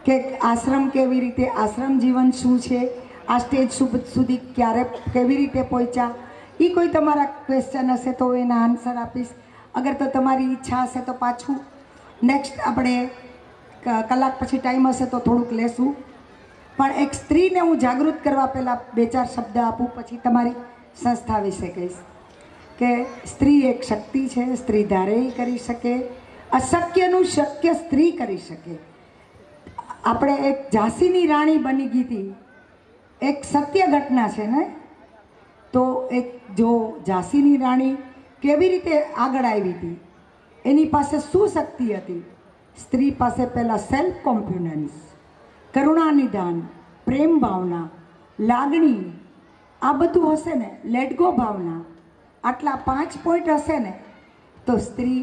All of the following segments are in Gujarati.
કે આશ્રમ કેવી રીતે, આશ્રમ જીવન શું છે, આ સ્ટેજ સુધી ક્યારે કેવી રીતે પહોંચ્યા, એ કોઈ તમારા ક્વેશ્ચન હશે તો એના આન્સર આપીશ. અગર તો તમારી ઈચ્છા હશે તો પાછું નેક્સ્ટ આપણે કલાક પછી ટાઈમ હશે તો થોડુંક લેશું. પણ એક સ્ત્રીને હું જાગૃત કરવા પહેલાં 2-4 શબ્દ આપું, પછી તમારી સંસ્થા વિશે કહીશ. કે સ્ત્રી એક શક્તિ છે, સ્ત્રી ધારે કરી શકે, અશક્યનું શક્ય સ્ત્રી કરી શકે. આપણે એક ઝાંસીની રાણી બની ગઈ હતી, એક સત્ય ઘટના છે ને. તો એક જો ઝાંસીની રાણી કેવી રીતે આગળ આવી હતી, એની પાસે શું શક્તિ હતી? સ્ત્રી પાસે પહેલાં સેલ્ફ કોન્ફિડન્સ, કરુણા નિદાન, પ્રેમ ભાવના, લાગણી, આ બધું હશે ને, લેટ ગો ભાવના, આટલા 5 પોઈન્ટ હશે ને તો સ્ત્રી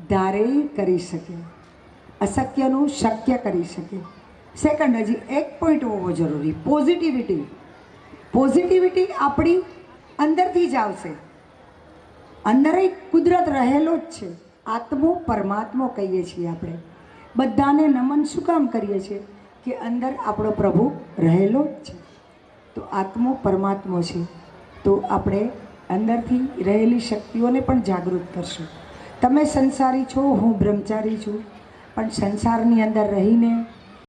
ધારે કરી શકે, અશક્યનું શક્ય કરી શકે. સેકન્ડ, હજી એક પોઈન્ટ હોવો જરૂરી, પોઝિટિવિટી. પોઝિટિવિટી આપણી અંદરથી જ આવશે. અંદર એક કુદરત રહેલો જ છે. આત્મો પરમાત્મો કહીએ છીએ આપણે. બધાને નમન શું કામ કરીએ છીએ? કે અંદર આપણો પ્રભુ રહેલો જ છે. તો આત્મો પરમાત્મો છે, તો આપણે અંદરથી રહેલી શક્તિઓને પણ જાગૃત કરશું. તમે સંસારી છો, હું બ્રહ્મચારી છું, પણ સંસારની અંદર રહીને